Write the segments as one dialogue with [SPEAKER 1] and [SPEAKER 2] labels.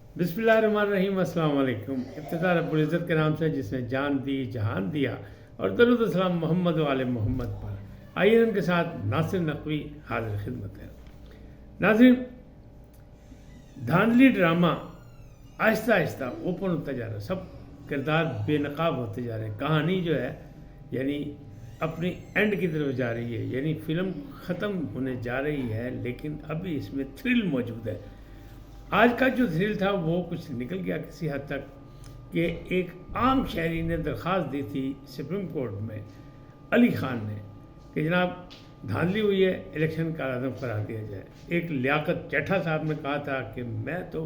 [SPEAKER 1] बिस्मिल्लाहिर्रहमानिर्रहीम, अस्सलाम वालेकुम। इब्तिदा रब्बुल इज़्ज़त के नाम से जिसने जान दी जहान दिया, और दरूद व सलाम मोहम्मद वाले मोहम्मद पर। आइए उनके साथ नासिर नकवी हाजिर खिदमत है। नाज़रीन, धांधली ड्रामा आहिस्ता आहिस्ता ओपन होता जा रहा है, सब किरदार बेनकाब होते जा रहे हैं। कहानी जो है यानी अपनी एंड की तरफ जा रही है, यानी फ़िल्म ख़त्म होने जा रही है, लेकिन अभी इसमें थ्रिल मौजूद है। आज का जो थ्रिल था वो कुछ निकल गया किसी हद तक कि एक आम शहरी ने दरख्वास्त दी थी सुप्रीम कोर्ट में अली ख़ान ने कि जनाब धांधली हुई है, इलेक्शन का आदम करा दिया जाए। एक लियाकत चट्ठा साहब ने कहा था कि मैं तो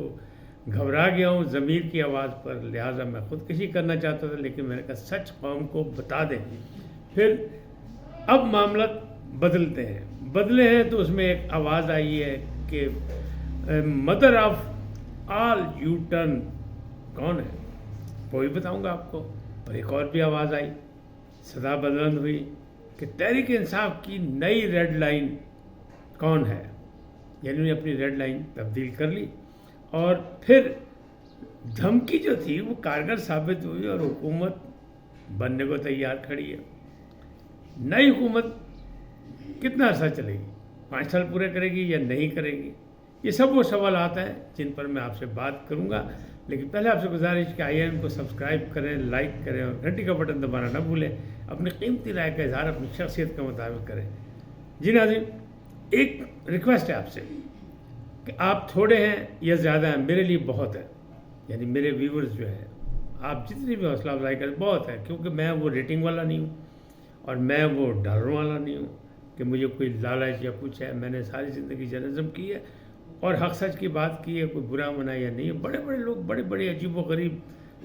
[SPEAKER 1] घबरा गया हूँ ज़मीर की आवाज़ पर, लिहाजा मैं ख़ुदकुशी करना चाहता था, लेकिन मैंने कहा सच कौम को बता दें। फिर अब मामला बदले हैं तो उसमें एक आवाज़ आई है कि mother of all U turn कौन है वो भी बताऊंगा आपको। और एक और भी आवाज़ आई, सदा बुलंद हुई कि तहरीक इंसाफ की नई रेड लाइन कौन है, यानी उन्हें अपनी रेड लाइन तब्दील कर ली। और फिर धमकी जो थी वो कारगर साबित हुई और हुकूमत बनने को तैयार खड़ी है। नई हुकूमत कितना अर्सा चलेगी, 5 साल पूरे करेगी या नहीं करेगी, ये सब वो सवाल आता है जिन पर मैं आपसे बात करूंगा। लेकिन पहले आपसे गुजारिश कि आईएन को सब्सक्राइब करें, लाइक करें और घंटी का बटन दबाना ना भूलें। अपनी कीमती राय का इजहार अपनी शख्सियत के मुताबिक करें। जी नाज़रीन, एक रिक्वेस्ट है आपसे कि आप थोड़े हैं या ज़्यादा हैं, मेरे लिए बहुत है, यानी मेरे व्यूवर्स जो हैं, आप जितनी भी हौसला अफजाई करें बहुत है, क्योंकि मैं वो रेटिंग वाला नहीं हूँ और मैं वो डॉलरों वाला नहीं हूँ कि मुझे कोई लालच या कुछ है। मैंने सारी ज़िंदगी जर्नलिज्म की है और हक सच की बात की है, कोई बुरा मना या नहीं है। बड़े बड़े लोग बड़े बड़े अजीब व गरीब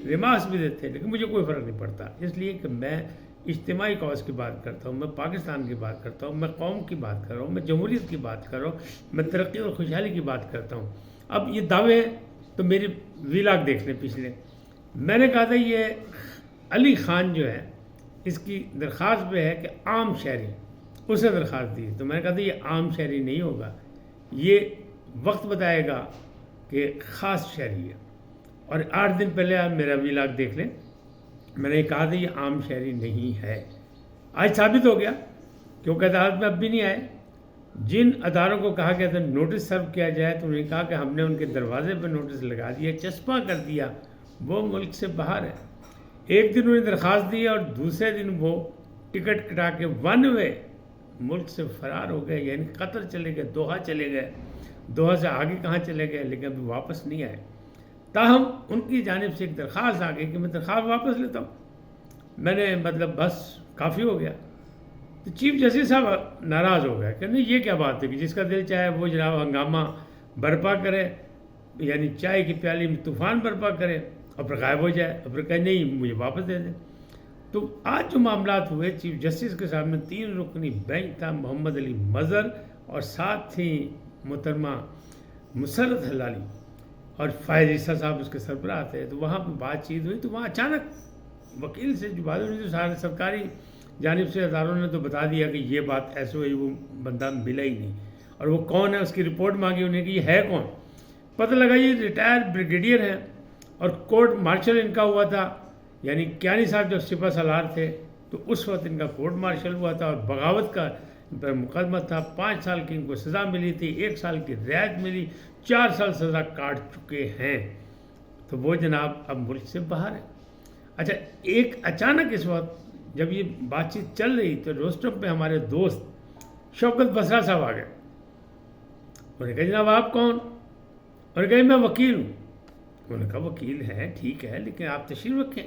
[SPEAKER 1] रिमार्क्स भी देते हैं, लेकिन मुझे कोई फ़र्क नहीं पड़ता, इसलिए कि मैं इज्तिमाई कौज़ की बात करता हूँ, मैं पाकिस्तान की बात करता हूँ, मैं कौम की बात कर रहा हूँ, मैं जमहूरियत की बात कर रहा हूँ, मैं तरक्की और खुशहाली की बात करता हूँ। अब ये दावे हैं तो मेरी वीलाग देख लें पिछले। मैंने कहा था ये अली ख़ान जो है इसकी दरख्वास्त पे है कि आम शहरी, उसने दरख्वास्त दी, तो मैंने कहा था ये आम शहरी नहीं होगा, ये वक्त बताएगा कि ख़ास शहरी है। और 8 दिन पहले आप मेरा वीलाग देख लें, मैंने कहा था ये आम शहरी नहीं है। आज साबित हो गया, क्योंकि अदालत में अब भी नहीं आए। जिन अदारों को कहा गया था नोटिस सर्व किया जाए, तो उन्होंने कहा कि हमने उनके दरवाजे पर नोटिस लगा दिया, चस्पा कर दिया, वो मुल्क से बाहर है। एक दिन उन्हें दरख्वास्त दी और दूसरे दिन वो टिकट कटा के 1 वे मुल्क से फ़रार हो गए, यानी कतर चले गए, दोहा चले गए। दोहा से आगे कहाँ चले गए, लेकिन अभी वापस नहीं आए। ताहम उनकी जानिब से एक दरख्वास्त आ गई कि मैं दरख्वास्त वापस लेता हूँ, मैंने मतलब बस काफ़ी हो गया। तो चीफ जस्टिस साहब नाराज़ हो गए कि नहीं, ये क्या बात है कि जिसका दिल चाहे वो जनाब हंगामा बर्पा करे, यानी चाय की प्याली में तूफ़ान बर्पा करे और फिर गायब हो जाए, और फिर कहे नहीं मुझे वापस दे दें। तो आज जो मामलात हुए, चीफ जस्टिस के सामने 3 रुकनी बेंच था, मोहम्मद अली मज़र और साथ थी मोहतरमा मुसर्रत हलाली और फ़ायज़ ईसा साहब उसके सरबराह थे। तो वहाँ पर बातचीत हुई, तो वहाँ अचानक वकील से जो बात हुई, तो सारे सरकारी जानिब से अदारों ने तो बता दिया कि ये बात ऐसे हुई, वो बंदा मिला ही नहीं, और वो कौन है उसकी रिपोर्ट मांगी उन्हें कि ये है कौन। पता लगा ये रिटायर्ड ब्रिगेडियर हैं और कोर्ट मार्शल इनका हुआ था, यानी कियानी साहब जब सिपा सलार थे तो उस वक्त इनका कोर्ट मार्शल हुआ था और बगावत का पर मुकदमा था। 5 साल की इनको सज़ा मिली थी, 1 साल की रियायत मिली, 4 साल सज़ा काट चुके हैं। तो वो जनाब अब मुल्क से बाहर है। अच्छा, एक अचानक इस वक्त जब ये बातचीत चल रही तो रोस्टम पे हमारे दोस्त शौकत बसरा साहब आ गए। उन्होंने कहा जनाब आप कौन? उन्होंने कहा मैं वकील हूँ। उन्होंने कहा वकील हैं, ठीक है, लेकिन आप तशरीफ़ रखें।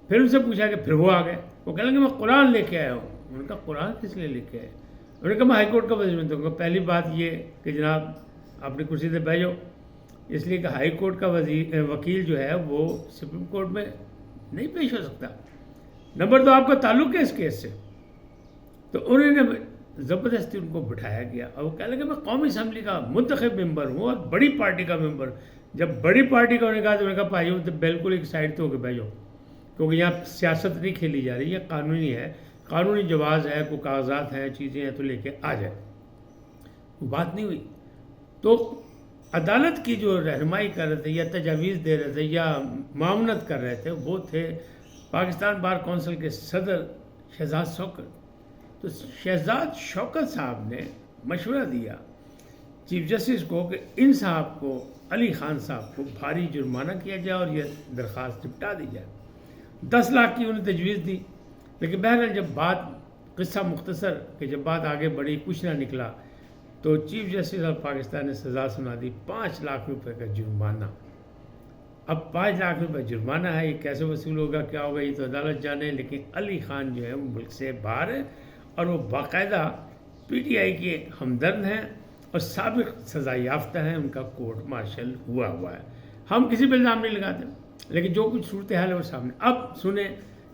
[SPEAKER 1] फिर उनसे पूछा कि फिर वो आ गए, वो कह लगे मैं कुरान लेके आया हूँ। उन्होंने कहा कुरान किस लिए लेके आए? उन्होंने कहा मैं हाई कोर्ट का वज़ीर हूँ। तो पहली बात ये कि जनाब अपनी कुर्सी से बैठ जाओ, इसलिए कि हाई कोर्ट का वकील जो है वो सुप्रीम कोर्ट में नहीं पेश हो सकता। नंबर 2, आपका ताल्लुक़ है इस केस से। तो उन्होंने ज़बरदस्ती उनको बिठाया गया और वो कह लगे मैं कौमी असम्बली का मुंतखब मेंबर हूँ और बड़ी पार्टी का मेंबर। जब बड़ी पार्टी का उन्होंने कहा तो उन्होंने कहा भाई तो बिल्कुल एक साइड तो होकर बैठ जाओ, क्योंकि यहाँ सियासत नहीं खेली जा रही है, कानूनी है, कानूनी जवाज़ है, कोई कागजात हैं, चीज़ें हैं तो लेके आ जाए। वो बात नहीं हुई। तो عدالت کی جو رہنمائی کر رہے تھے یا تجاویز دے رہے تھے یا معاونت کر رہے تھے وہ تھے پاکستان بار کونسل کے صدر شہزاد شوکت۔ تو شہزاد شوکت صاحب نے مشورہ دیا چیف جسٹس کو کہ ان صاحب کو، علی خان صاحب کو بھاری جرمانہ کیا جائے اور یہ درخواست نپٹا دی جائے۔ 10 لاکھ کی انہیں تجویز دی، لیکن بہرحال جب بات، قصہ مختصر کہ جب بات آگے بڑھی کچھ نہ نکلا تو چیف جسٹس آف پاکستان نے سزا سنا دی 5 لاکھ روپے کا جرمانہ۔ اب 5 لاکھ روپے جرمانہ ہے، یہ کیسے وصول ہوگا، کیا ہوگا، یہ تو عدالت جانے، لیکن علی خان جو ہے وہ ملک سے باہر ہے اور وہ باقاعدہ پی ٹی آئی کے ہمدرد ہیں اور سابق سزا یافتہ ہیں، ان کا کورٹ مارشل ہوا ہے۔ ہم کسی پہ الزام نہیں لگاتے، لیکن جو کچھ صورتحال ہے وہ سامنے۔ اب سنیں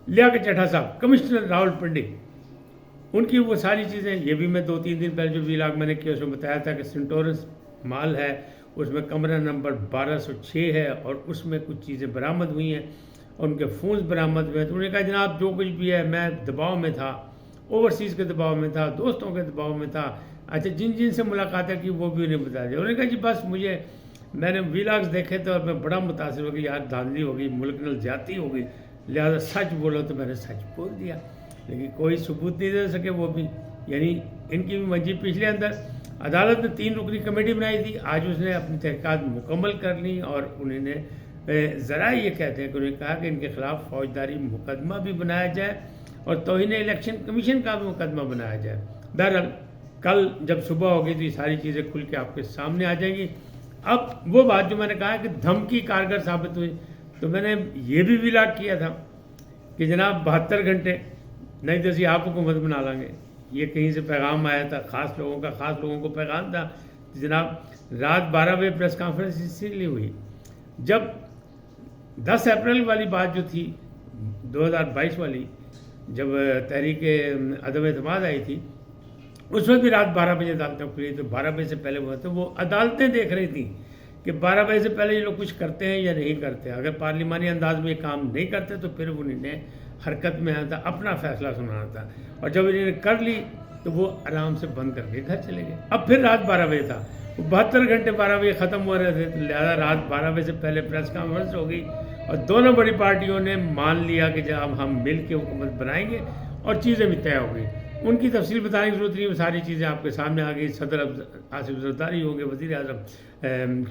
[SPEAKER 1] لیاقت چٹھا صاحب، کمشنر راول پنڈی، ان کی وہ ساری چیزیں، یہ بھی میں 2-3 دن پہلے جو ویلاگ میں نے کیا اس میں بتایا تھا کہ سنٹورس مال ہے، اس میں کمرہ نمبر 1206 ہے اور اس میں کچھ چیزیں برآمد ہوئی ہیں اور ان کے فونز برآمد ہوئے ہیں۔ تو انہوں نے کہا جناب جو کچھ بھی ہے میں دباؤ میں تھا، اوورسیز کے دباؤ میں تھا، دوستوں کے دباؤ میں تھا، اچھا جن سے ملاقاتیں کی وہ بھی انہیں بتا دیا۔ انہوں نے کہا جی بس میں نے ویلاگز دیکھے تھے اور میں بڑا متاثر ہو گئی، یار دھاندلی ہو گئی، ملک نال زیادتی ہو گئی، لہٰذا سچ بولو، تو میں نے سچ بول دیا، لیکن کوئی ثبوت نہیں دے سکے وہ بھی، یعنی ان کی بھی منجی پچھلے اندر۔ عدالت نے 3 رکنی کمیٹی بنائی تھی، آج اس نے اپنی تحقیقات مکمل کر لی اور انہوں نے ذرائع یہ کہتے ہیں کہ انہوں نے کہا کہ ان کے خلاف فوجداری مقدمہ بھی بنایا جائے اور توہین الیکشن کمیشن کا بھی مقدمہ بنایا جائے۔ بہرحال کل جب صبح ہوگی تو یہ ساری چیزیں کھل کے آپ کے سامنے آ جائیں گی۔ اب وہ بات جو میں نے کہا کہ دھمکی کارگر ثابت ہوئی، تو میں نے یہ بھی ویلاگ کیا تھا کہ جناب 72 گھنٹے نہیں تو آپ حکومت بنا لیں گے، یہ کہیں سے پیغام آیا تھا، خاص لوگوں کو پیغام تھا۔ جناب رات 12 بجے پریس کانفرنس اسی لیے ہوئی جب 10 اپریل والی بات جو تھی 2022 والی، جب تحریک عدم اعتماد آئی تھی، اس وقت بھی رات 12 بجے عدالتیں کھلی، تو 12 بجے سے پہلے وہ عدالتیں دیکھ رہی تھیں کہ 12 بجے سے پہلے یہ لوگ کچھ کرتے ہیں یا نہیں کرتے۔ اگر پارلیمانی انداز میں یہ کام نہیں کرتے تو پھر انہوں نے حرکت میں آنا تھا، اپنا فیصلہ سنانا تھا، اور جب انہوں نے کر لی تو وہ آرام سے بند کر کے گھر چلے گئے۔ اب پھر رات 12 بجے تھا، 72 گھنٹے 12 بجے ختم ہو رہے تھے، تو لہٰذا رات 12 بجے سے پہلے پریس کانفرنس ہو گئی اور دونوں بڑی پارٹیوں نے مان لیا کہ جب ہم مل کے حکومت بنائیں گے، اور چیزیں بھی طے ہو گئی۔ ان کی تفصیل بتانے کی ضرورت نہیں، وہ ساری چیزیں آپ کے سامنے آ گئی۔ صدر آصف زرداری ہوں گے، وزیر اعظم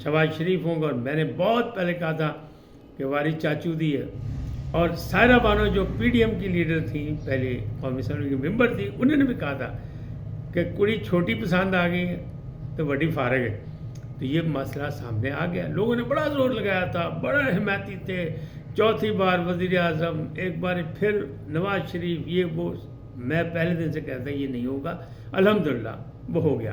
[SPEAKER 1] شہباز شریف ہوں گے، اور میں نے بہت پہلے کہا تھا کہ وارث چاچو دی ہے، اور سائرہ بانو جو پی ڈی ایم کی لیڈر تھیں، پہلے قومی اسمبلی کی ممبر تھی، انہوں نے بھی کہا تھا کہ کڑی چھوٹی پسند آ گئی ہے تو بڑی فارغ ہے۔ تو یہ مسئلہ سامنے آ گیا، لوگوں نے بڑا زور لگایا تھا، بڑا حمایتی تھے، چوتھی بار وزیر اعظم، ایک بار پھر نواز شریف، یہ وہ، میں پہلے دن سے کہتا یہ نہیں ہوگا، الحمدللہ وہ ہو گیا۔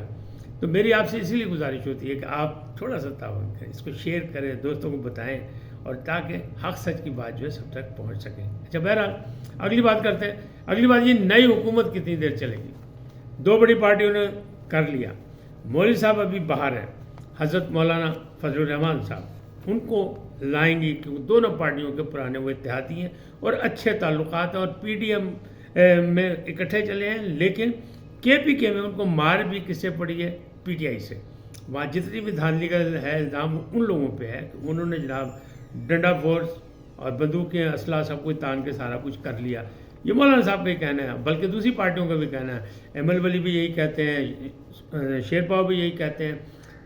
[SPEAKER 1] تو میری آپ سے اسی لیے گزارش ہوتی ہے کہ آپ تھوڑا سا تعاون کریں، اس کو شیئر کریں، دوستوں کو بتائیں، اور تاکہ حق سچ کی بات جو ہے سب تک پہنچ سکے۔ اچھا بہرحال اگلی بات کرتے ہیں۔ اگلی بات، یہ نئی حکومت کتنی دیر چلے گی؟ 2 بڑی پارٹیوں نے کر لیا، مولوی صاحب ابھی باہر ہیں، حضرت مولانا فضل الرحمان صاحب، ان کو لائیں گی کیونکہ دونوں پارٹیوں کے پرانے وہ اتحادی ہیں اور اچھے تعلقات ہیں، اور پی ڈی ایم میں اکٹھے چلے ہیں، لیکن کے پی کے میں ان کو مار بھی کس سے پڑی ہے؟ پی ٹی آئی سے۔ وہاں جتنی بھی دھاندلی کا ہے الزام ان لوگوں پہ ہے کہ انہوں نے جناب ڈنڈا فورس اور بندوقیں، اسلحہ سب کچھ تان کے سارا کچھ کر لیا۔ یہ مولانا صاحب کا ہی کہنا ہے، بلکہ دوسری پارٹیوں کا بھی کہنا ہے، ایم ایل ولی بھی یہی کہتے ہیں، شیرپاؤ بھی یہی کہتے ہیں،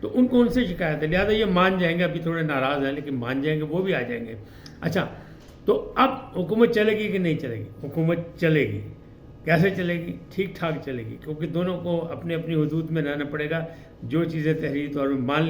[SPEAKER 1] تو ان کو ان سے شکایت ہے، لہٰذا یہ مان جائیں گے، ابھی تھوڑے ناراض ہیں لیکن مان جائیں گے، وہ بھی آ جائیں گے۔ اچھا، تو اب حکومت چلے گی کہ نہیں چلے گی؟ حکومت چلے گی۔ کیسے چلے گی؟ ٹھیک ٹھاک چلے گی، کیونکہ دونوں کو اپنی اپنی حدود میں رہنا پڑے گا۔ جو چیزیں تحریری طور پر مان